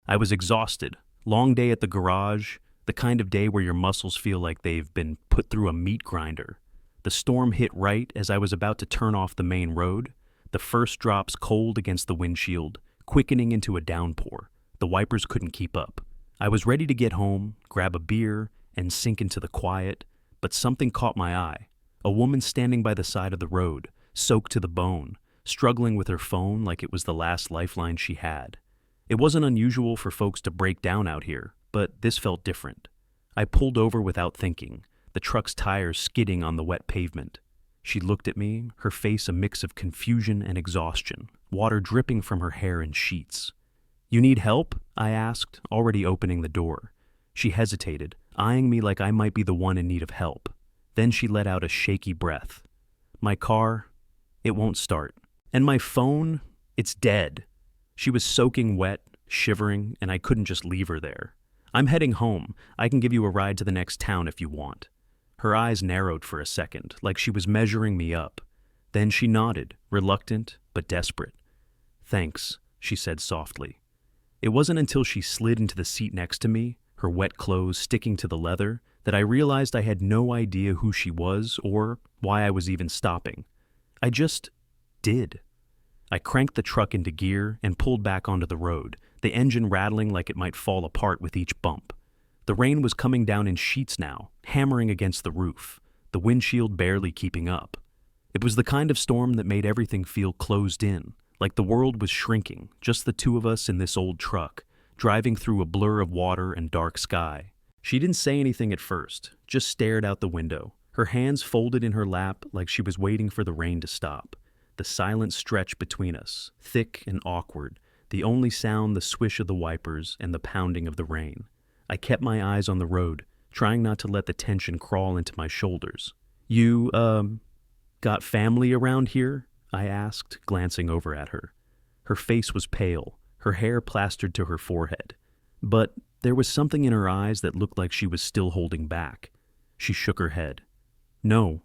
I was exhausted. Long day at the garage, the kind of day where your muscles feel like they've been put through a meat grinder. The storm hit right as I was about to turn off the main road, the first drops cold against the windshield, quickening into a downpour. The wipers couldn't keep up. I was ready to get home, grab a beer, and sink into the quiet, but something caught my eye. A woman standing by the side of the road, soaked to the bone, struggling with her phone like it was the last lifeline she had. It wasn't unusual for folks to break down out here, but this felt different. I pulled over without thinking, the truck's tires skidding on the wet pavement. She looked at me, her face a mix of confusion and exhaustion, water dripping from her hair in sheets. "You need help?" I asked, already opening the door. She hesitated, eyeing me like I might be the one in need of help. Then she let out a shaky breath. "My car, it won't start. And my phone, it's dead." She was soaking wet, shivering, and I couldn't just leave her there. "I'm heading home. I can give you a ride to the next town if you want." Her eyes narrowed for a second, like she was measuring me up. Then she nodded, reluctant but desperate. "Thanks," she said softly. It wasn't until she slid into the seat next to me, her wet clothes sticking to the leather, that I realized I had no idea who she was or why I was even stopping. I just did. I cranked the truck into gear and pulled back onto the road, the engine rattling like it might fall apart with each bump. The rain was coming down in sheets now, hammering against the roof, the windshield barely keeping up. It was the kind of storm that made everything feel closed in, like the world was shrinking, just the two of us in this old truck, driving through a blur of water and dark sky. She didn't say anything at first, just stared out the window, her hands folded in her lap like she was waiting for the rain to stop. The silence stretched between us, thick and awkward, the only sound the swish of the wipers and the pounding of the rain. I kept my eyes on the road, trying not to let the tension crawl into my shoulders. "You, got family around here?" I asked, glancing over at her. Her face was pale, her hair plastered to her forehead. But there was something in her eyes that looked like she was still holding back. She shook her head. "No,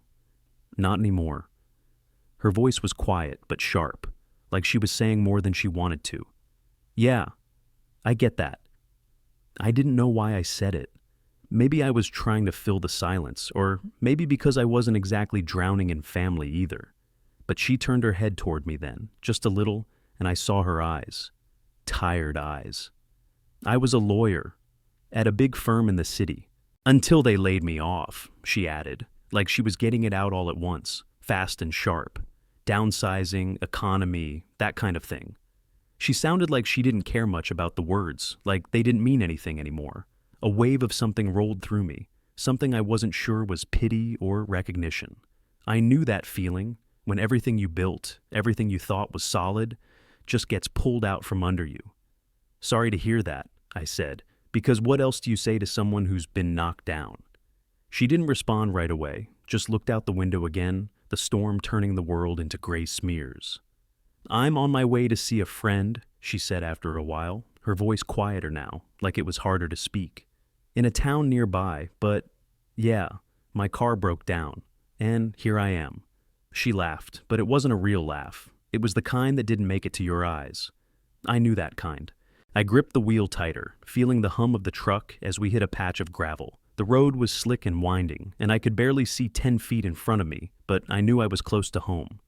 not anymore." Her voice was quiet but sharp, like she was saying more than she wanted to. "Yeah, I get that." I didn't know why I said it. Maybe I was trying to fill the silence, or maybe because I wasn't exactly drowning in family either. But she turned her head toward me then, just a little, and I saw her eyes. Tired eyes. "I was a lawyer, at a big firm in the city. Until they laid me off," she added, like she was getting it out all at once, fast and sharp. Downsizing, economy, that kind of thing. She sounded like she didn't care much about the words, like they didn't mean anything anymore. A wave of something rolled through me, something I wasn't sure was pity or recognition. I knew that feeling, when everything you built, everything you thought was solid, just gets pulled out from under you. "Sorry to hear that," I said, "because what else do you say to someone who's been knocked down?" She didn't respond right away, just looked out the window again, the storm turning the world into gray smears. "I'm on my way to see a friend," she said after a while, her voice quieter now, like it was harder to speak. "In a town nearby, but yeah, my car broke down, and here I am." She laughed, but it wasn't a real laugh. It was the kind that didn't make it to your eyes. I knew that kind. I gripped the wheel tighter, feeling the hum of the truck as we hit a patch of gravel. The road was slick and winding, and I could barely see 10 feet in front of me, but I knew I was close to home.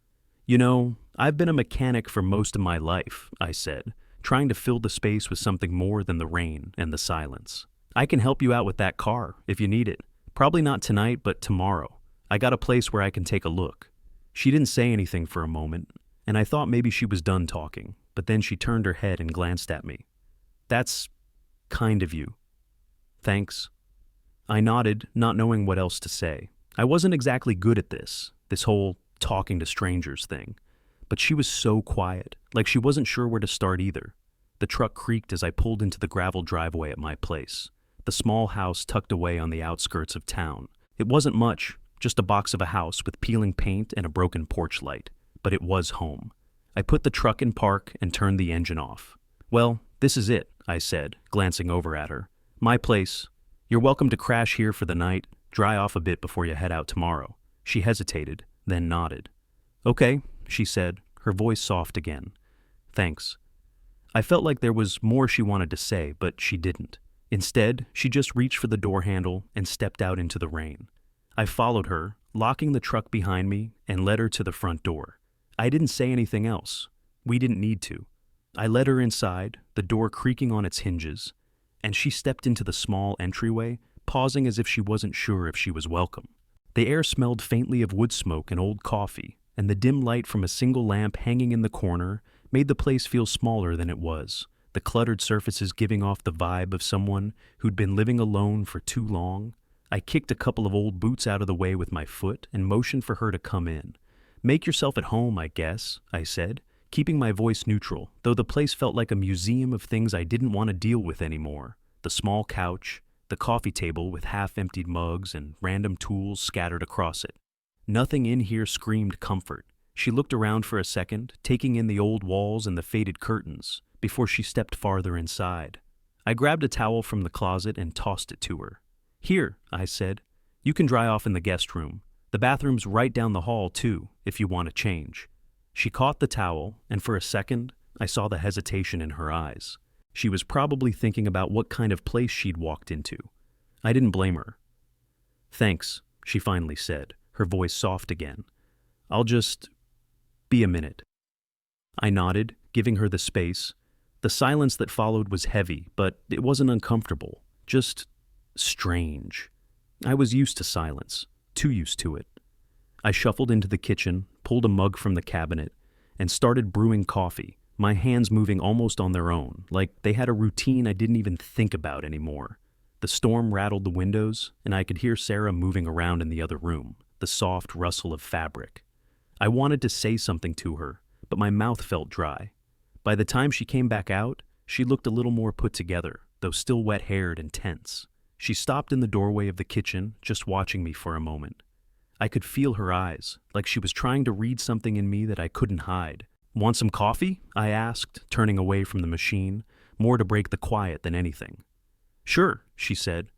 "You know, I've been a mechanic for most of my life," I said, trying to fill the space with something more than the rain and the silence. "I can help you out with that car, if you need it. Probably not tonight, but tomorrow. I got a place where I can take a look." She didn't say anything for a moment, and I thought maybe she was done talking, but then she turned her head and glanced at me. "That's kind of you. Thanks." I nodded, not knowing what else to say. I wasn't exactly good at this whole talking to strangers thing. But she was so quiet, like she wasn't sure where to start either. The truck creaked as I pulled into the gravel driveway at my place, the small house tucked away on the outskirts of town. It wasn't much, just a box of a house with peeling paint and a broken porch light, but it was home. I put the truck in park and turned the engine off. "Well, this is it," I said, glancing over at her. "My place. You're welcome to crash here for the night, dry off a bit before you head out tomorrow." She hesitated, then nodded. "Okay," she said, her voice soft again. "Thanks." I felt like there was more she wanted to say, but she didn't. Instead, she just reached for the door handle and stepped out into the rain. I followed her, locking the truck behind me, and led her to the front door. I didn't say anything else. We didn't need to. I led her inside, the door creaking on its hinges, and she stepped into the small entryway, pausing as if she wasn't sure if she was welcome. The air smelled faintly of wood smoke and old coffee, and the dim light from a single lamp hanging in the corner made the place feel smaller than it was, the cluttered surfaces giving off the vibe of someone who'd been living alone for too long. I kicked a couple of old boots out of the way with my foot and motioned for her to come in. "Make yourself at home, I guess," I said, keeping my voice neutral, though the place felt like a museum of things I didn't want to deal with anymore. The small couch, the coffee table with half-emptied mugs and random tools scattered across it. Nothing in here screamed comfort. She looked around for a second, taking in the old walls and the faded curtains, before she stepped farther inside. I grabbed a towel from the closet and tossed it to her. "Here," I said. "You can dry off in the guest room. The bathroom's right down the hall, too, if you want to change." She caught the towel, and for a second, I saw the hesitation in her eyes. She was probably thinking about what kind of place she'd walked into. I didn't blame her. "Thanks," she finally said, her voice soft again. "I'll just be a minute." I nodded, giving her the space. The silence that followed was heavy, but it wasn't uncomfortable, just strange. I was used to silence, too used to it. I shuffled into the kitchen, pulled a mug from the cabinet, and started brewing coffee, my hands moving almost on their own, like they had a routine I didn't even think about anymore. The storm rattled the windows, and I could hear Sarah moving around in the other room, the soft rustle of fabric. I wanted to say something to her, but my mouth felt dry. By the time she came back out, she looked a little more put together, though still wet-haired and tense. She stopped in the doorway of the kitchen, just watching me for a moment. I could feel her eyes, like she was trying to read something in me that I couldn't hide. "Want some coffee?" I asked, turning away from the machine, more to break the quiet than anything. "Sure," she said.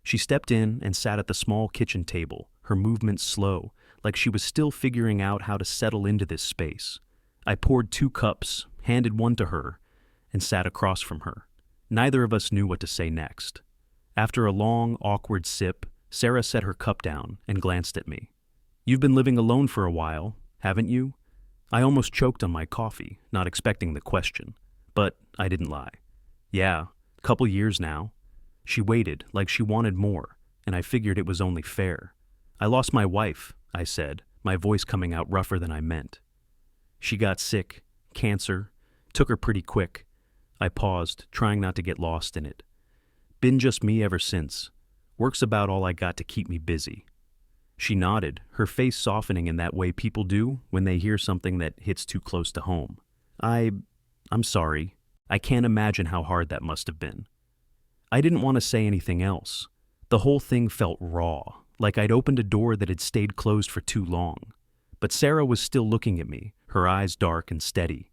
She stepped in and sat at the small kitchen table, her movements slow, like she was still figuring out how to settle into this space. I poured 2 cups, handed one to her, and sat across from her. Neither of us knew what to say next. After a long, awkward sip, Sarah set her cup down and glanced at me. "You've been living alone for a while, haven't you?" I almost choked on my coffee, not expecting the question, but I didn't lie. "Yeah, couple years now." She waited, like she wanted more, and I figured it was only fair. "I lost my wife," I said, my voice coming out rougher than I meant. "She got sick, cancer, took her pretty quick." I paused, trying not to get lost in it. "Been just me ever since. Work's about all I got to keep me busy." She nodded, her face softening in that way people do when they hear something that hits too close to home. I'm sorry. I can't imagine how hard that must have been." I didn't want to say anything else. The whole thing felt raw, like I'd opened a door that had stayed closed for too long. But Sarah was still looking at me, her eyes dark and steady.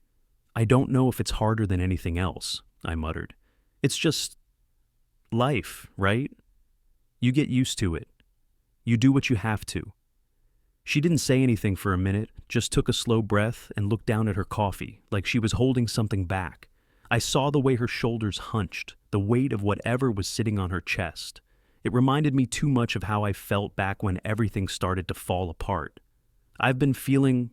"I don't know if it's harder than anything else," I muttered. "It's just life, right? You get used to it. You do what you have to." She didn't say anything for a minute, just took a slow breath and looked down at her coffee, like she was holding something back. I saw the way her shoulders hunched, the weight of whatever was sitting on her chest. It reminded me too much of how I felt back when everything started to fall apart. "I've been feeling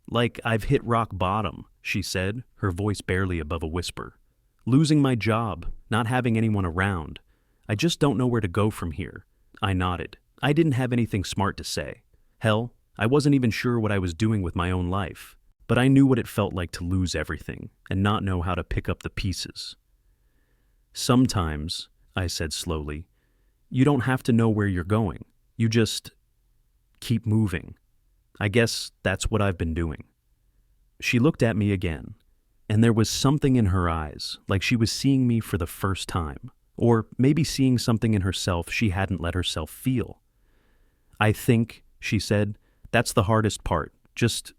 like I've hit rock bottom," she said, her voice barely above a whisper. "Losing my job, not having anyone around. I just don't know where to go from here." I nodded. I didn't have anything smart to say. Hell, I wasn't even sure what I was doing with my own life. But I knew what it felt like to lose everything and not know how to pick up the pieces. "Sometimes," I said slowly, "you don't have to know where you're going. You just keep moving. I guess that's what I've been doing." She looked at me again, and there was something in her eyes, like she was seeing me for the first time, or maybe seeing something in herself she hadn't let herself feel. "I think," she said, "that's the hardest part, just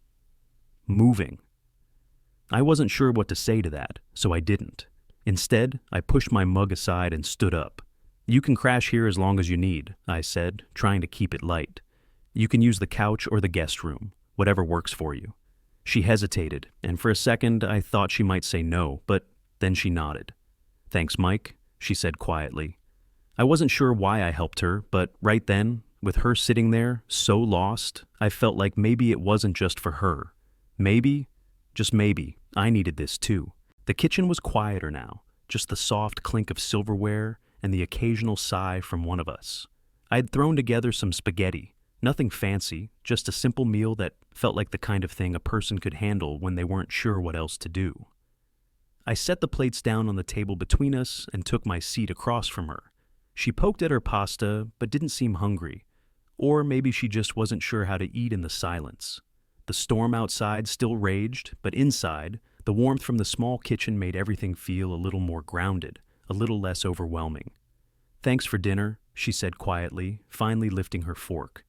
moving." I wasn't sure what to say to that, so I didn't. Instead, I pushed my mug aside and stood up. "You can crash here as long as you need," I said, trying to keep it light. "You can use the couch or the guest room, whatever works for you." She hesitated, and for a second I thought she might say no, but Then she nodded. "Thanks, Mike," she said quietly. I wasn't sure why I helped her, but right then, with her sitting there, so lost, I felt like maybe it wasn't just for her. Maybe, just maybe, I needed this too. The kitchen was quieter now, just the soft clink of silverware and the occasional sigh from one of us. I had thrown together some spaghetti, nothing fancy, just a simple meal that felt like the kind of thing a person could handle when they weren't sure what else to do. I set the plates down on the table between us and took my seat across from her. She poked at her pasta, but didn't seem hungry. Or maybe she just wasn't sure how to eat in the silence. The storm outside still raged, but inside, the warmth from the small kitchen made everything feel a little more grounded, a little less overwhelming. "Thanks for dinner," she said quietly, finally lifting her fork.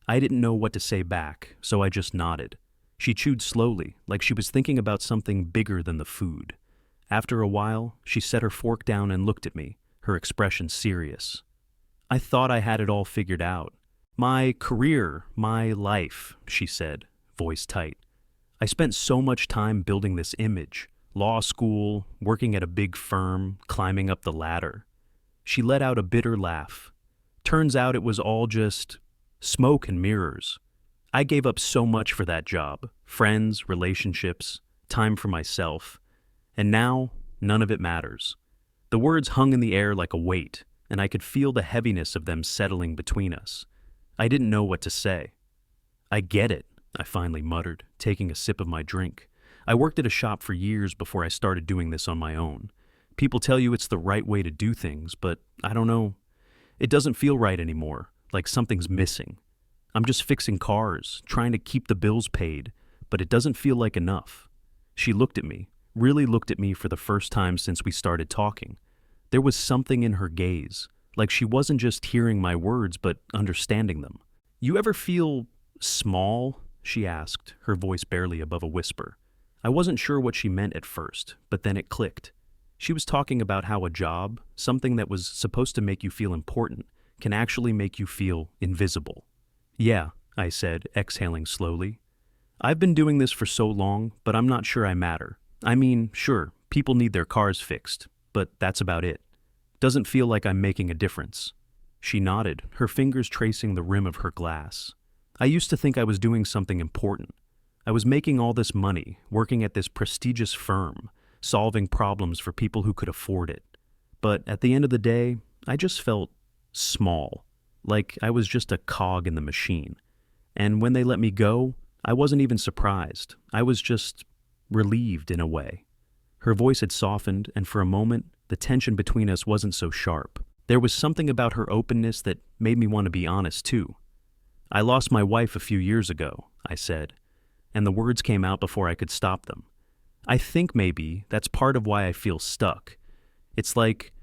I didn't know what to say back, so I just nodded. She chewed slowly, like she was thinking about something bigger than the food. After a while, she set her fork down and looked at me, her expression serious. "I thought I had it all figured out. My career, my life," she said, voice tight. "I spent so much time building this image, law school, working at a big firm, climbing up the ladder." She let out a bitter laugh. "Turns out it was all just smoke and mirrors. I gave up so much for that job, friends, relationships, time for myself, and now none of it matters." The words hung in the air like a weight, and I could feel the heaviness of them settling between us. I didn't know what to say. "I get it," I finally muttered, taking a sip of my drink. "I worked at a shop for years before I started doing this on my own. People tell you it's the right way to do things, but I don't know. It doesn't feel right anymore, like something's missing. I'm just fixing cars, trying to keep the bills paid, but it doesn't feel like enough." She looked at me, really looked at me for the first time since we started talking. There was something in her gaze, like she wasn't just hearing my words but understanding them. "You ever feel small?" she asked, her voice barely above a whisper. I wasn't sure what she meant at first, but then it clicked. She was talking about how a job, something that was supposed to make you feel important, can actually make you feel invisible. "Yeah," I said, exhaling slowly. "I've been doing this for so long, but I'm not sure I matter. I mean, sure, people need their cars fixed, but that's about it. Doesn't feel like I'm making a difference." She nodded, her fingers tracing the rim of her glass. "I used to think I was doing something important. I was making all this money, working at this prestigious firm, solving problems for people who could afford it. But at the end of the day, I just felt small, like I was just a cog in the machine. And when they let me go, I wasn't even surprised. I was just relieved in a way." Her voice had softened, and for a moment, the tension between us wasn't so sharp. There was something about her openness that made me want to be honest, too. "I lost my wife a few years ago," I said, and the words came out before I could stop them. "I think maybe that's part of why I feel stuck. It's like,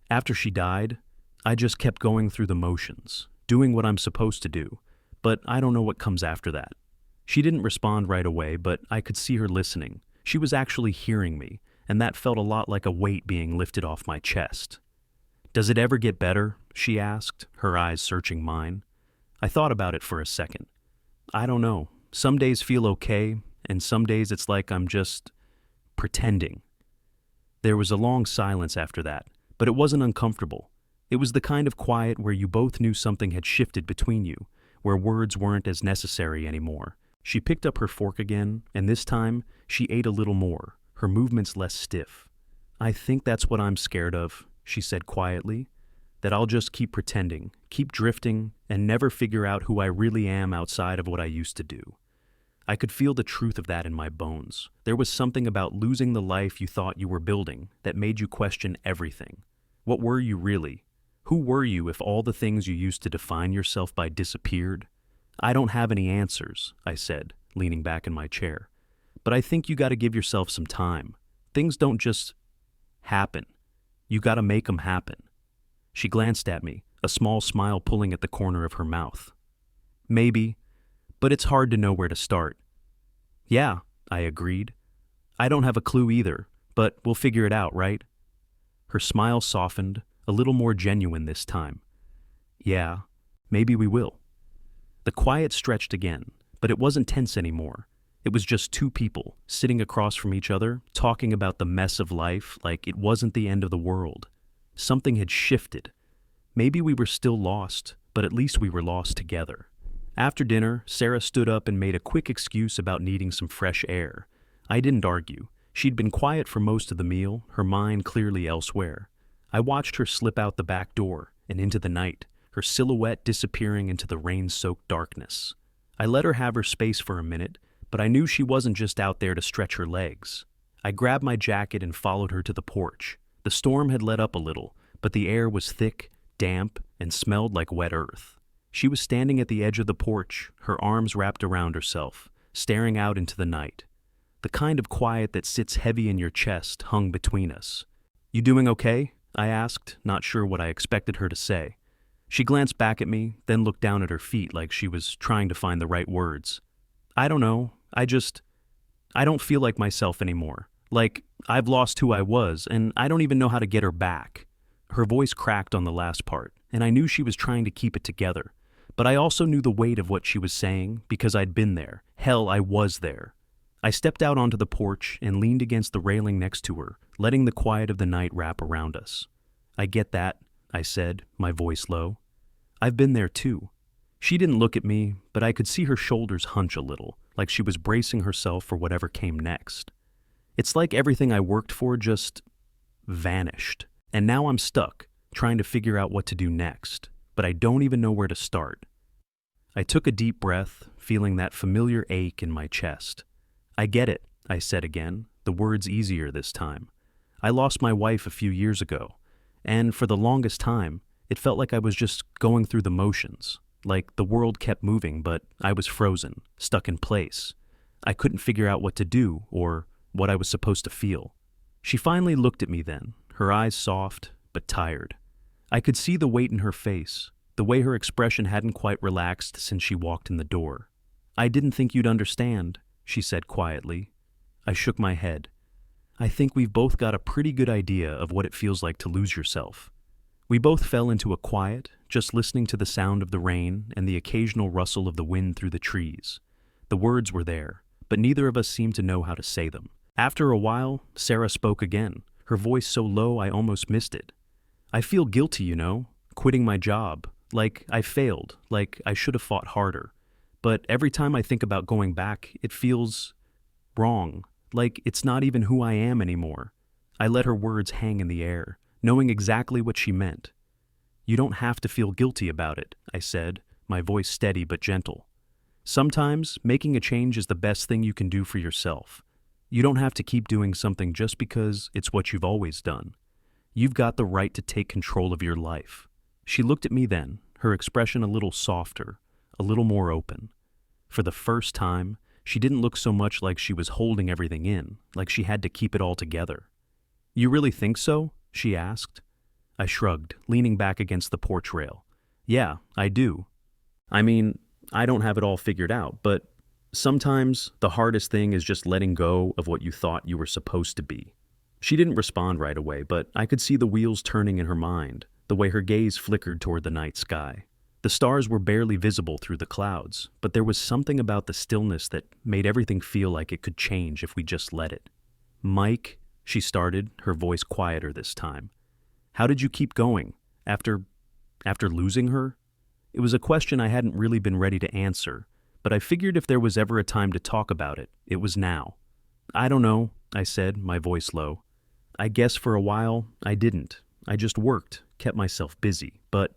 after she died, I just kept going through the motions, doing what I'm supposed to do, but I don't know what comes after that." She didn't respond right away, but I could see her listening. She was actually hearing me, and that felt a lot like a weight being lifted off my chest. "Does it ever get better?" she asked, her eyes searching mine. I thought about it for a second. "I don't know. Some days feel okay, and some days it's like I'm just pretending." There was a long silence after that, but it wasn't uncomfortable. It was the kind of quiet where you both knew something had shifted between you, where words weren't as necessary anymore. She picked up her fork again, and this time, she ate a little more, her movements less stiff. "I think that's what I'm scared of," she said quietly, "that I'll just keep pretending, keep drifting, and never figure out who I really am outside of what I used to do." I could feel the truth of that in my bones. There was something about losing the life you thought you were building that made you question everything. What were you really? Who were you if all the things you used to define yourself by disappeared? "I don't have any answers," I said, leaning back in my chair. "But I think you gotta give yourself some time. Things don't just happen. You gotta make them happen." She glanced at me, a small smile pulling at the corner of her mouth. "Maybe, but it's hard to know where to start." "Yeah," I agreed. "I don't have a clue either, but we'll figure it out, right?" Her smile softened, a little more genuine this time. "Yeah, maybe we will." The quiet stretched again, but it wasn't tense anymore. It was just two people, sitting across from each other, talking about the mess of life like it wasn't the end of the world. Something had shifted. Maybe we were still lost, but at least we were lost together. After dinner, Sarah stood up and made a quick excuse about needing some fresh air. I didn't argue. She'd been quiet for most of the meal, her mind clearly elsewhere. I watched her slip out the back door and into the night, her silhouette disappearing into the rain-soaked darkness. I let her have her space for a minute, but I knew she wasn't just out there to stretch her legs. I grabbed my jacket and followed her to the porch. The storm had let up a little, but the air was thick, damp, and smelled like wet earth. She was standing at the edge of the porch, her arms wrapped around herself, staring out into the night. The kind of quiet that sits heavy in your chest hung between us. "You doing okay?" I asked, not sure what I expected her to say. She glanced back at me, then looked down at her feet like she was trying to find the right words. "I don't know. I don't feel like myself anymore. Like, I've lost who I was, and I don't even know how to get her back." Her voice cracked on the last part, and I knew she was trying to keep it together. But I also knew the weight of what she was saying because I'd been there. Hell, I was there. I stepped out onto the porch and leaned against the railing next to her, letting the quiet of the night wrap around us. "I get that," I said, my voice low. "I've been there too." She didn't look at me, but I could see her shoulders hunch a little, like she was bracing herself for whatever came next. It's like everything I worked for just vanished. And now I'm stuck, trying to figure out what to do next, but I don't even know where to start. I took a deep breath, feeling that familiar ache in my chest. "I get it," I said again, the words easier this time. "I lost my wife a few years ago, and for the longest time, it felt like I was just going through the motions. Like the world kept moving, but I was frozen, stuck in place. I couldn't figure out what to do or what I was supposed to feel." She finally looked at me then, her eyes soft but tired. I could see the weight in her face, the way her expression hadn't quite relaxed since she walked in the door. "I didn't think you'd understand," she said quietly. I shook my head. "I think we've both got a pretty good idea of what it feels like to lose yourself." We both fell into a quiet, just listening to the sound of the rain and the occasional rustle of the wind through the trees. The words were there, but neither of us seemed to know how to say them. After a while, Sarah spoke again, her voice so low I almost missed it. "I feel guilty, quitting my job, like I failed, like I should have fought harder. But every time I think about going back, it feels wrong, like it's not even who I am anymore." I let her words hang in the air, knowing exactly what she meant. "You don't have to feel guilty about it," I said, my voice steady but gentle. "Sometimes making a change is the best thing you can do for yourself. You don't have to keep doing something just because it's what you've always done. You've got the right to take control of your life." She looked at me then, her expression a little softer, a little more open. For the first time, she didn't look so much like she was holding everything in, like she had to keep it all together. "You really think so?" she asked. I shrugged, leaning back against the porch rail. "Yeah, I do. I mean, I don't have it all figured out, but sometimes the hardest thing is just letting go of what you thought you were supposed to be." She didn't respond right away, but I could see the wheels turning in her mind, the way her gaze flickered toward the night sky. The stars were barely visible through the clouds, but there was something about the stillness that made everything feel like it could change if we just let it. "Mike," she started, her voice quieter this time. "How did you keep going? After losing her?" It was a question I hadn't really been ready to answer, but I figured if there was ever a time to talk about it, it was now. "I don't know," I said, my voice low. "I guess for a while, I didn't. I just worked, kept myself busy, but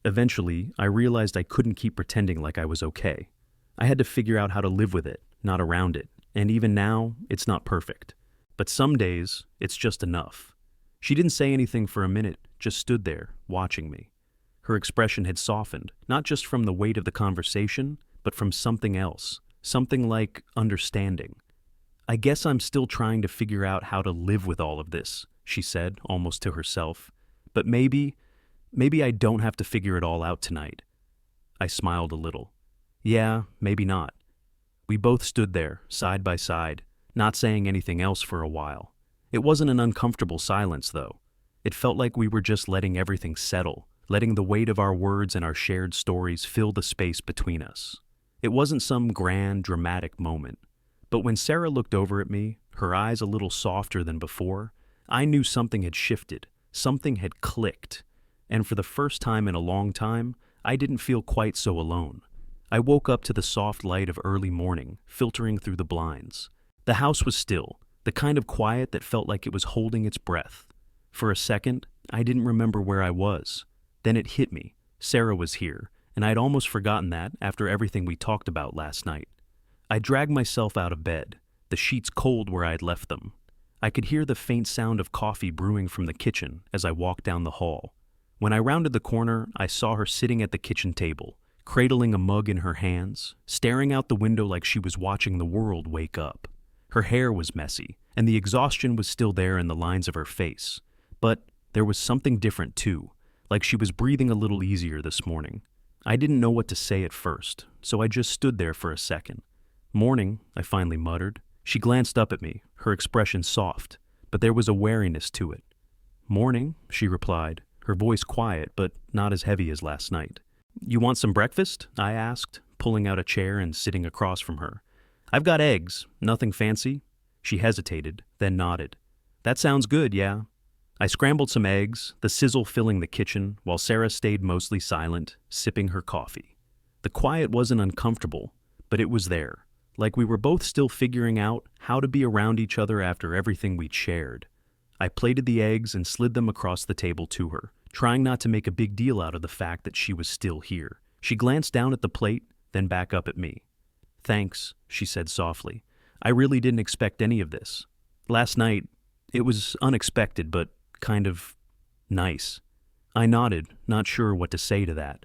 eventually, I realized I couldn't keep pretending like I was okay. I had to figure out how to live with it, not around it, and even now, it's not perfect. But some days, it's just enough." She didn't say anything for a minute, just stood there, watching me. Her expression had softened, not just from the weight of the conversation, but from something else, something like understanding. "I guess I'm still trying to figure out how to live with all of this," she said, almost to herself. "But maybe I don't have to figure it all out tonight." I smiled a little. "Yeah, maybe not." We both stood there, side by side, not saying anything else for a while. It wasn't an uncomfortable silence, though. It felt like we were just letting everything settle, letting the weight of our words and our shared stories fill the space between us. It wasn't some grand, dramatic moment, But when Sarah looked over at me, her eyes a little softer than before, I knew something had shifted, something had clicked. And for the first time in a long time, I didn't feel quite so alone. I woke up to the soft light of early morning, filtering through the blinds. The house was still, the kind of quiet that felt like it was holding its breath. For a second, I didn't remember where I was. Then it hit me. Sarah was here, and I'd almost forgotten that after everything we talked about last night. I dragged myself out of bed, the sheets cold where I'd left them. I could hear the faint sound of coffee brewing from the kitchen as I walked down the hall. When I rounded the corner, I saw her sitting at the kitchen table, cradling a mug in her hands, staring out the window like she was watching the world wake up. Her hair was messy, and the exhaustion was still there in the lines of her face. But there was something different too, like she was breathing a little easier this morning. I didn't know what to say at first, so I just stood there for a second. "Morning," I finally muttered. She glanced up at me, her expression soft, but there was a wariness to it. "Morning," she replied, her voice quiet but not as heavy as last night. "You want some breakfast?" I asked, pulling out a chair and sitting across from her. "I've got eggs, nothing fancy." She hesitated, then nodded. "That sounds good, yeah." I scrambled some eggs, the sizzle filling the kitchen, while Sarah stayed mostly silent, sipping her coffee. The quiet wasn't uncomfortable, but it was there, like we were both still figuring out how to be around each other after everything we'd shared. I plated the eggs and slid them across the table to her, trying not to make a big deal out of the fact that she was still here. She glanced down at the plate, then back up at me. "Thanks," she said softly. "I really didn't expect any of this. Last night, it was unexpected, but kind of nice." I nodded, not sure what to say to that.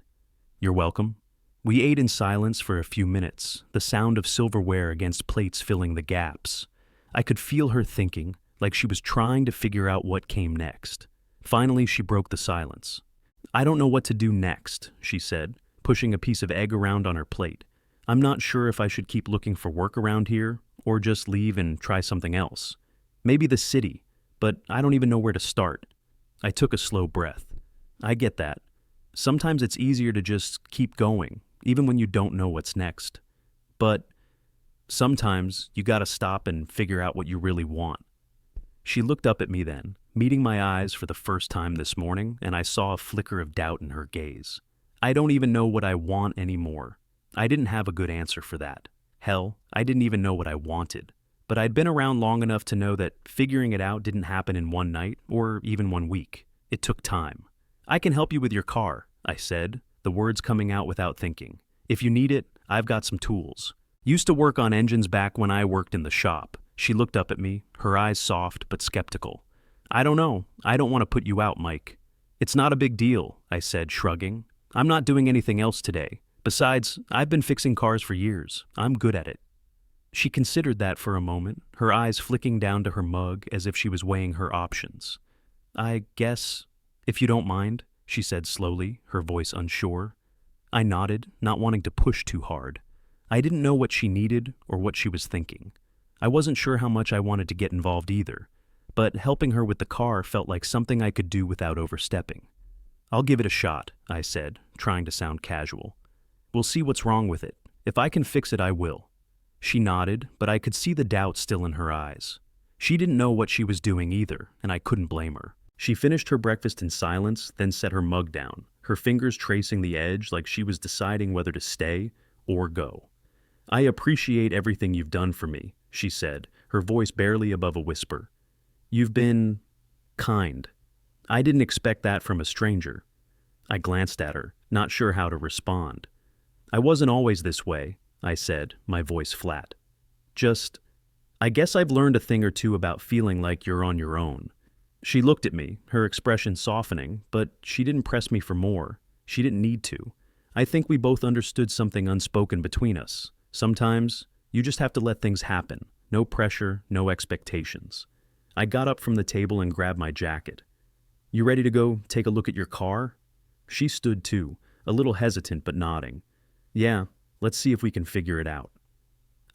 "You're welcome." We ate in silence for a few minutes, the sound of silverware against plates filling the gaps. I could feel her thinking, like she was trying to figure out what came next. Finally, she broke the silence. "I don't know what to do next," she said, pushing a piece of egg around on her plate. "I'm not sure if I should keep looking for work around here, or just leave and try something else. Maybe the city, but I don't even know where to start." I took a slow breath. I get that. Sometimes it's easier to just keep going, even when you don't know what's next. But sometimes you gotta stop and figure out what you really want. She looked up at me then, meeting my eyes for the first time this morning, and I saw a flicker of doubt in her gaze. I don't even know what I want anymore. I didn't have a good answer for that. Hell, I didn't even know what I wanted. But I'd been around long enough to know that figuring it out didn't happen in one night or even 1 week. It took time. "I can help you with your car," I said, the words coming out without thinking. "If you need it, I've got some tools. Used to work on engines back when I worked in the shop." She looked up at me, her eyes soft but skeptical. "I don't know. I don't want to put you out, Mike." "It's not a big deal," I said, shrugging. "I'm not doing anything else today. Besides, I've been fixing cars for years. I'm good at it." She considered that for a moment, her eyes flicking down to her mug as if she was weighing her options. "I guess, if you don't mind," she said slowly, her voice unsure. I nodded, not wanting to push too hard. I didn't know what she needed or what she was thinking. I wasn't sure how much I wanted to get involved either, but helping her with the car felt like something I could do without overstepping. "I'll give it a shot," I said, trying to sound casual. "We'll see what's wrong with it. If I can fix it, I will." She nodded, but I could see the doubt still in her eyes. She didn't know what she was doing either, and I couldn't blame her. She finished her breakfast in silence, then set her mug down, her fingers tracing the edge like she was deciding whether to stay or go. "I appreciate everything you've done for me," she said, her voice barely above a whisper. "You've been kind. I didn't expect that from a stranger." I glanced at her, not sure how to respond. "I wasn't always this way," I said, my voice flat. I guess I've learned a thing or two about feeling like you're on your own." She looked at me, her expression softening, but she didn't press me for more. She didn't need to. I think we both understood something unspoken between us. Sometimes, you just have to let things happen. No pressure, no expectations. I got up from the table and grabbed my jacket. "You ready to go take a look at your car?" She stood too, a little hesitant but nodding. "Yeah, let's see if we can figure it out."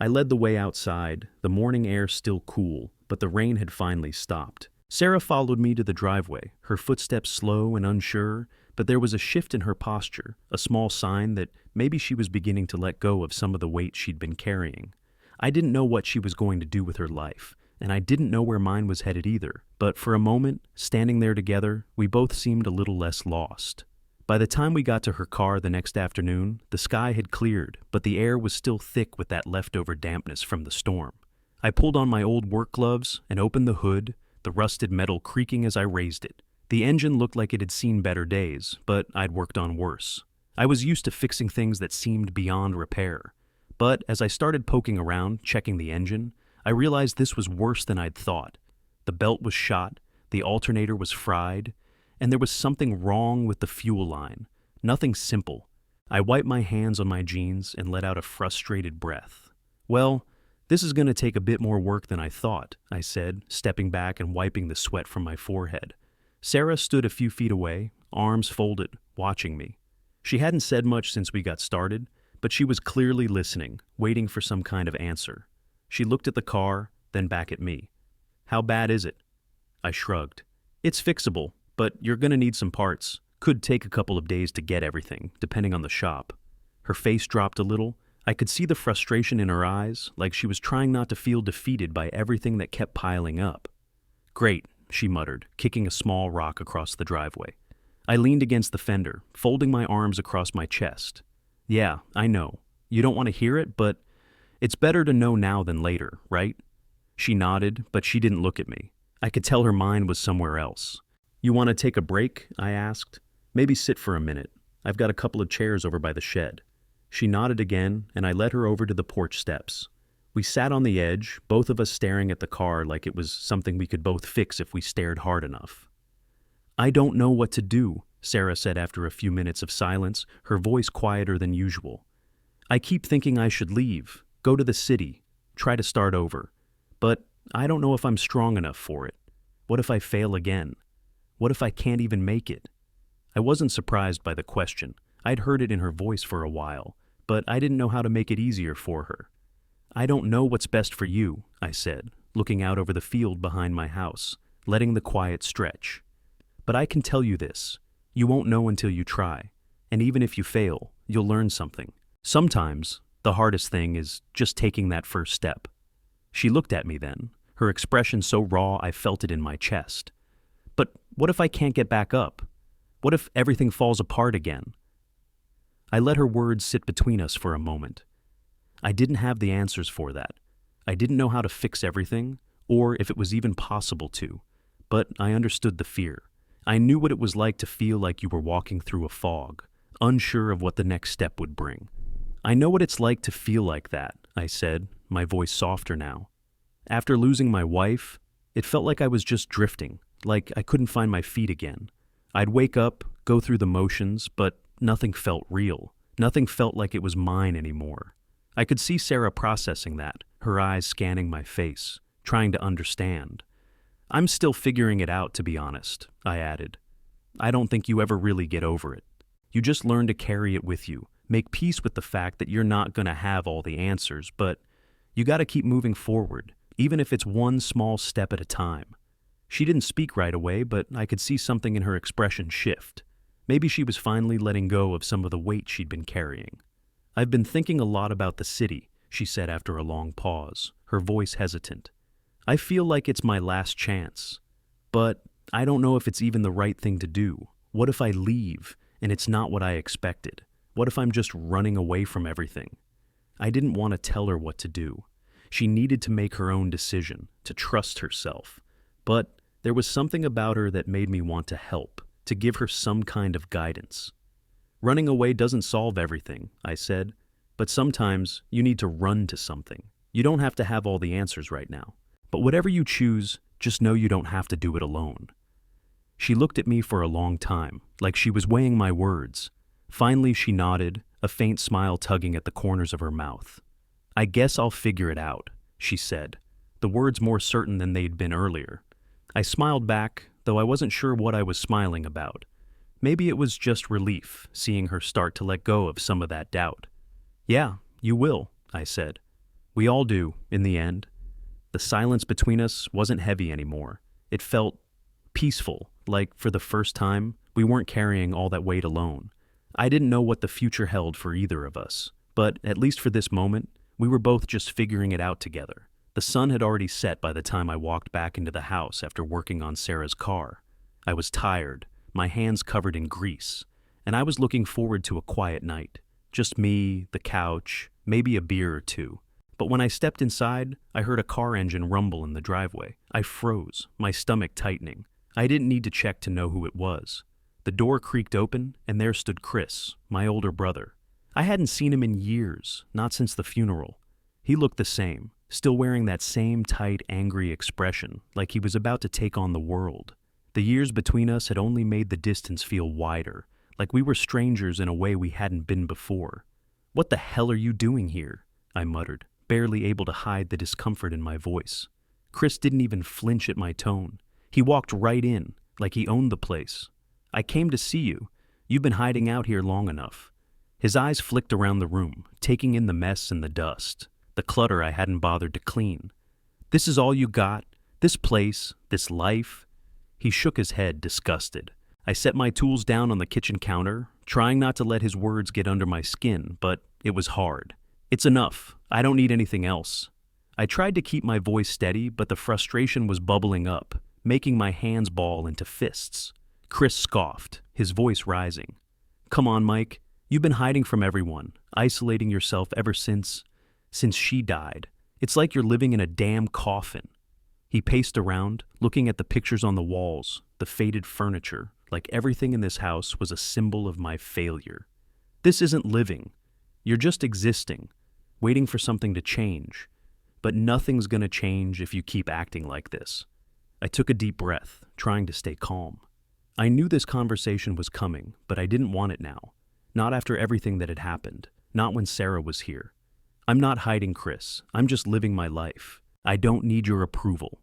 I led the way outside, the morning air still cool, but the rain had finally stopped. Sarah followed me to the driveway, her footsteps slow and unsure, but there was a shift in her posture, a small sign that maybe she was beginning to let go of some of the weight she'd been carrying. I didn't know what she was going to do with her life, and I didn't know where mine was headed either. But for a moment, standing there together, we both seemed a little less lost. By the time we got to her car the next afternoon, the sky had cleared, but the air was still thick with that leftover dampness from the storm. I pulled on my old work gloves and opened the hood, the rusted metal creaking as I raised it. The engine looked like it had seen better days, but I'd worked on worse. I was used to fixing things that seemed beyond repair. But as I started poking around, checking the engine, I realized this was worse than I'd thought. The belt was shot, the alternator was fried, and there was something wrong with the fuel line. Nothing simple. I wiped my hands on my jeans and let out a frustrated breath. "Well, this is going to take a bit more work than I thought," I said, stepping back and wiping the sweat from my forehead. Sarah stood a few feet away, arms folded, watching me. She hadn't said much since we got started, but she was clearly listening, waiting for some kind of answer. She looked at the car, then back at me. "How bad is it?" I shrugged. "It's fixable, but you're going to need some parts. Could take a couple of days to get everything, depending on the shop." Her face dropped a little. I could see the frustration in her eyes, like she was trying not to feel defeated by everything that kept piling up. "Great," she muttered, kicking a small rock across the driveway. I leaned against the fender, folding my arms across my chest. "Yeah, I know. You don't want to hear it, but it's better to know now than later, right?" She nodded, but she didn't look at me. I could tell her mind was somewhere else. "You want to take a break?" I asked. "Maybe sit for a minute. I've got a couple of chairs over by the shed." She nodded again, and I led her over to the porch steps. We sat on the edge, both of us staring at the car like it was something we could both fix if we stared hard enough. "I don't know what to do," Sarah said after a few minutes of silence, her voice quieter than usual. "I keep thinking I should leave, go to the city, try to start over. But I don't know if I'm strong enough for it. What if I fail again? What if I can't even make it?" I wasn't surprised by the question. I'd heard it in her voice for a while, but I didn't know how to make it easier for her. "I don't know what's best for you," I said, looking out over the field behind my house, letting the quiet stretch. "But I can tell you this. You won't know until you try. And even if you fail, you'll learn something. Sometimes, the hardest thing is just taking that first step." She looked at me then, her expression so raw I felt it in my chest. "But what if I can't get back up? What if everything falls apart again?" I let her words sit between us for a moment. I didn't have the answers for that. I didn't know how to fix everything, or if it was even possible to, but I understood the fear. I knew what it was like to feel like you were walking through a fog, unsure of what the next step would bring. "I know what it's like to feel like that," I said, my voice softer now. "After losing my wife, it felt like I was just drifting, like I couldn't find my feet again. I'd wake up, go through the motions, but nothing felt real. Nothing felt like it was mine anymore." I could see Sarah processing that, her eyes scanning my face, trying to understand. "I'm still figuring it out, to be honest," I added. "I don't think you ever really get over it. You just learn to carry it with you, make peace with the fact that you're not going to have all the answers, but you got to keep moving forward, even if it's one small step at a time." She didn't speak right away, but I could see something in her expression shift. Maybe she was finally letting go of some of the weight she'd been carrying. "I've been thinking a lot about the city," she said after a long pause, her voice hesitant. "I feel like it's my last chance. But I don't know if it's even the right thing to do. What if I leave, and it's not what I expected? What if I'm just running away from everything?" I didn't want to tell her what to do. She needed to make her own decision, to trust herself. But there was something about her that made me want to help, to give her some kind of guidance. "Running away doesn't solve everything," I said, "but sometimes you need to run to something. You don't have to have all the answers right now. But whatever you choose, just know you don't have to do it alone." She looked at me for a long time, like she was weighing my words. Finally, she nodded, a faint smile tugging at the corners of her mouth. "I guess I'll figure it out," she said, the words more certain than they'd been earlier. I smiled back, though I wasn't sure what I was smiling about. Maybe it was just relief, seeing her start to let go of some of that doubt. "Yeah, you will," I said. "We all do, in the end." The silence between us wasn't heavy anymore. It felt peaceful, like for the first time, we weren't carrying all that weight alone. I didn't know what the future held for either of us, but at least for this moment, We were both just figuring it out together. The sun had already set by the time I walked back into the house after working on Sarah's car. I was tired, my hands covered in grease, and I was looking forward to a quiet night. Just me, the couch, maybe a beer or two. But when I stepped inside, I heard a car engine rumble in the driveway. I froze, my stomach tightening. I didn't need to check to know who it was. The door creaked open, and there stood Chris, my older brother. I hadn't seen him in years, not since the funeral. He looked the same, still wearing that same tight, angry expression, like he was about to take on the world. The years between us had only made the distance feel wider, like we were strangers in a way we hadn't been before. "What the hell are you doing here?" I muttered, barely able to hide the discomfort in my voice. Chris didn't even flinch at my tone. He walked right in, like he owned the place. "I came to see you. You've been hiding out here long enough." His eyes flicked around the room, taking in the mess and the dust, the clutter I hadn't bothered to clean. "This is all you got? This place? This life?" He shook his head, disgusted. I set my tools down on the kitchen counter, trying not to let his words get under my skin, but it was hard. "It's enough. I don't need anything else." I tried to keep my voice steady, but the frustration was bubbling up, making my hands ball into fists. Chris scoffed, his voice rising. "Come on, Mike. You've been hiding from everyone, isolating yourself ever since she died. It's like you're living in a damn coffin." He paced around, looking at the pictures on the walls, the faded furniture, like everything in this house was a symbol of my failure. "This isn't living. You're just existing, waiting for something to change. But nothing's gonna change if you keep acting like this." I took a deep breath, trying to stay calm. I knew this conversation was coming, but I didn't want it now. Not after everything that had happened, not when Sarah was here. "I'm not hiding, Chris. I'm just living my life. I don't need your approval."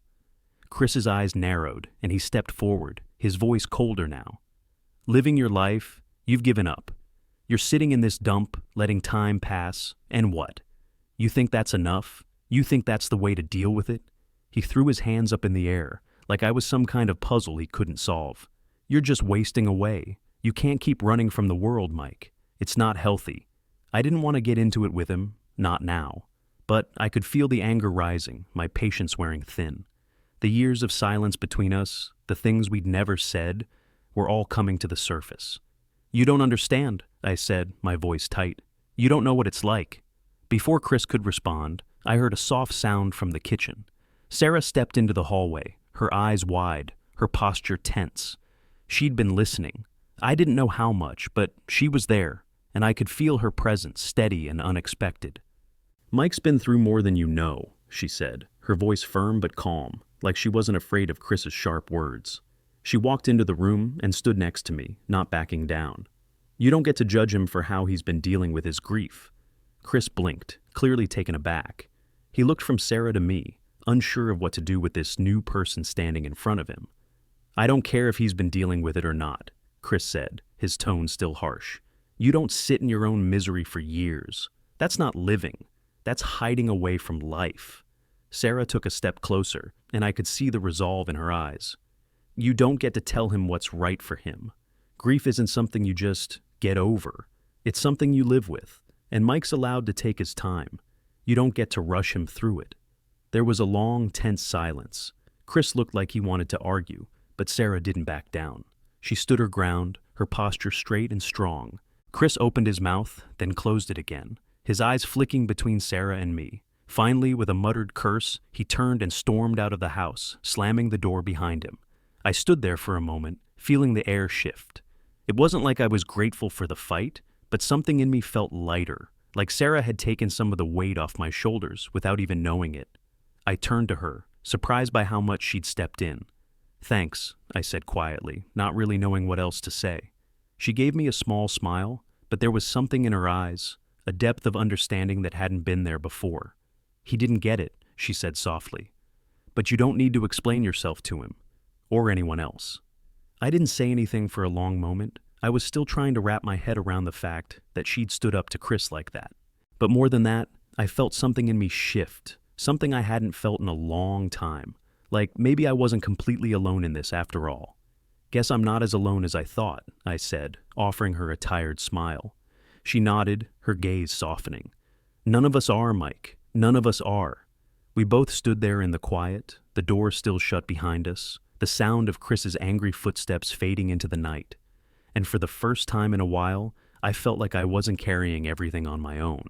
Chris's eyes narrowed, and he stepped forward, his voice colder now. "Living your life, you've given up. You're sitting in this dump, letting time pass, and what? You think that's enough? You think that's the way to deal with it?" He threw his hands up in the air, like I was some kind of puzzle he couldn't solve. "You're just wasting away. You can't keep running from the world, Mike. It's not healthy." I didn't want to get into it with him, not now. But I could feel the anger rising, my patience wearing thin. The years of silence between us, the things we'd never said, were all coming to the surface. "You don't understand," I said, my voice tight. "You don't know what it's like." Before Chris could respond, I heard a soft sound from the kitchen. Sarah stepped into the hallway, her eyes wide, her posture tense. She'd been listening. I didn't know how much, but she was there, and I could feel her presence, steady and unexpected. "Mike's been through more than you know," she said, her voice firm but calm, like she wasn't afraid of Chris's sharp words. She walked into the room and stood next to me, not backing down. "You don't get to judge him for how he's been dealing with his grief." Chris blinked, clearly taken aback. He looked from Sarah to me, unsure of what to do with this new person standing in front of him. "I don't care if he's been dealing with it or not," Chris said, his tone still harsh. "You don't sit in your own misery for years. That's not living. That's hiding away from life." Sarah took a step closer, and I could see the resolve in her eyes. "You don't get to tell him what's right for him. Grief isn't something you just get over. It's something you live with, and Mike's allowed to take his time. You don't get to rush him through it." There was a long, tense silence. Chris looked like he wanted to argue, but Sarah didn't back down. She stood her ground, her posture straight and strong. Chris opened his mouth, then closed it again, his eyes flicking between Sarah and me. Finally, with a muttered curse, he turned and stormed out of the house, slamming the door behind him. I stood there for a moment, feeling the air shift. It wasn't like I was grateful for the fight, but something in me felt lighter, like Sarah had taken some of the weight off my shoulders without even knowing it. I turned to her, surprised by how much she'd stepped in. "Thanks," I said quietly, not really knowing what else to say. She gave me a small smile, but there was something in her eyes, a depth of understanding that hadn't been there before. "He didn't get it," she said softly. "But you don't need to explain yourself to him, or anyone else." I didn't say anything for a long moment. I was still trying to wrap my head around the fact that she'd stood up to Chris like that. But more than that, I felt something in me shift, something I hadn't felt in a long time. Like maybe I wasn't completely alone in this after all. "Guess I'm not as alone as I thought," I said, offering her a tired smile. She nodded, her gaze softening. None of us are, Mike. None of us are. We both stood there in the quiet, the door still shut behind us, the sound of Chris's angry footsteps fading into the night. And for the first time in a while, I felt like I wasn't carrying everything on my own.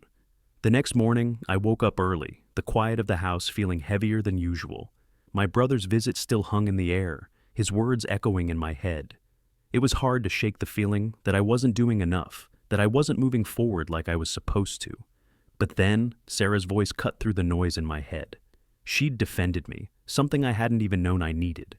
The next morning, I woke up early, the quiet of the house feeling heavier than usual. My brother's visit still hung in the air, his words echoing in my head. It was hard to shake the feeling that I wasn't doing enough, that I wasn't moving forward like I was supposed to. But then, Sarah's voice cut through the noise in my head. She'd defended me, something I hadn't even known I needed.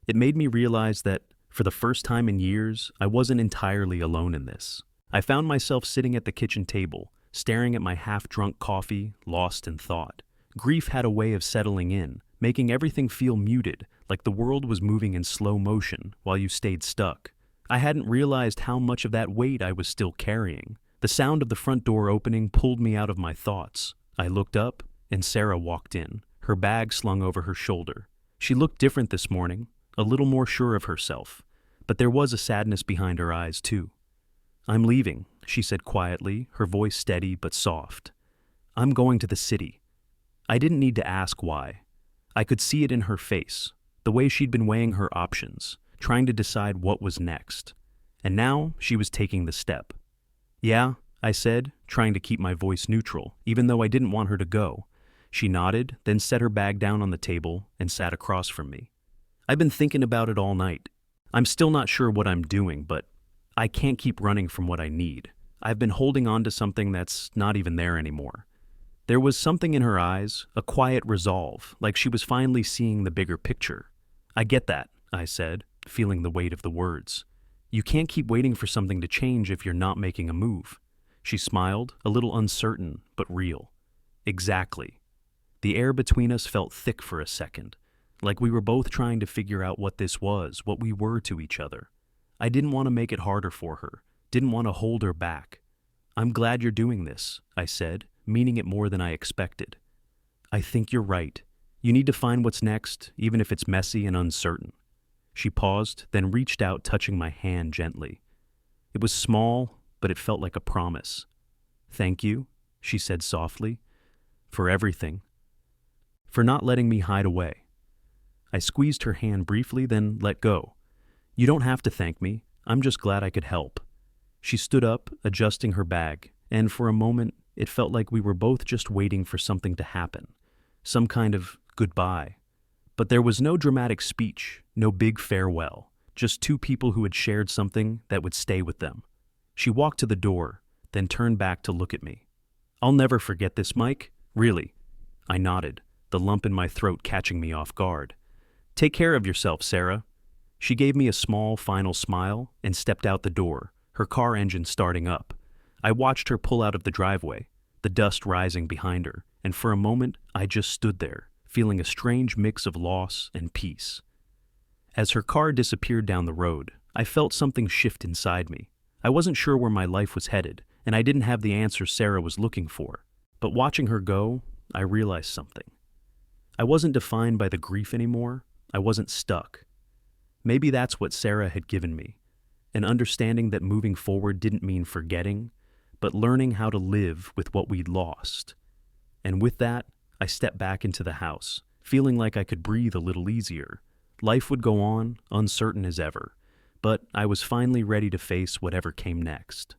It made me realize that, for the first time in years, I wasn't entirely alone in this. I found myself sitting at the kitchen table, staring at my half-drunk coffee, lost in thought. Grief had a way of settling in, making everything feel muted, like the world was moving in slow motion while you stayed stuck. I hadn't realized how much of that weight I was still carrying. The sound of the front door opening pulled me out of my thoughts. I looked up, and Sarah walked in, her bag slung over her shoulder. She looked different this morning, a little more sure of herself, but there was a sadness behind her eyes, too. "I'm leaving," she said quietly, her voice steady but soft. "I'm going to the city." I didn't need to ask why. I could see it in her face, the way she'd been weighing her options, trying to decide what was next. And now she was taking the step. "Yeah," I said, trying to keep my voice neutral, even though I didn't want her to go. She nodded, then set her bag down on the table and sat across from me. "I've been thinking about it all night. I'm still not sure what I'm doing, but I can't keep running from what I need. I've been holding on to something that's not even there anymore." There was something in her eyes, a quiet resolve, like she was finally seeing the bigger picture. "I get that," I said, feeling the weight of the words. "You can't keep waiting for something to change if you're not making a move." She smiled, a little uncertain, but real. "Exactly." The air between us felt thick for a second, like we were both trying to figure out what this was, what we were to each other. I didn't want to make it harder for her, didn't want to hold her back. "I'm glad you're doing this," I said, meaning it more than I expected. "I think you're right. You need to find what's next, even if it's messy and uncertain." She paused, then reached out, touching my hand gently. It was small, but it felt like a promise. "Thank you," she said softly, "for everything. For not letting me hide away." I squeezed her hand briefly, then let go. "You don't have to thank me. I'm just glad I could help." She stood up, adjusting her bag, and for a moment, it felt like we were both just waiting for something to happen, some kind of goodbye. But there was no dramatic speech, no big farewell, just two people who had shared something that would stay with them. She walked to the door, then turned back to look at me. "I'll never forget this, Mike. Really." I nodded, the lump in my throat catching me off guard. "Take care of yourself, Sarah." She gave me a small, final smile and stepped out the door, her car engine starting up. I watched her pull out of the driveway, the dust rising behind her, and for a moment I just stood there, feeling a strange mix of loss and peace. As her car disappeared down the road, I felt something shift inside me. I wasn't sure where my life was headed, and I didn't have the answers Sarah was looking for. But watching her go, I realized something. I wasn't defined by the grief anymore. I wasn't stuck. Maybe that's what Sarah had given me, an understanding that moving forward didn't mean forgetting, but learning how to live with what we'd lost. And with that, I stepped back into the house, feeling like I could breathe a little easier. Life would go on, uncertain as ever, but I was finally ready to face whatever came next.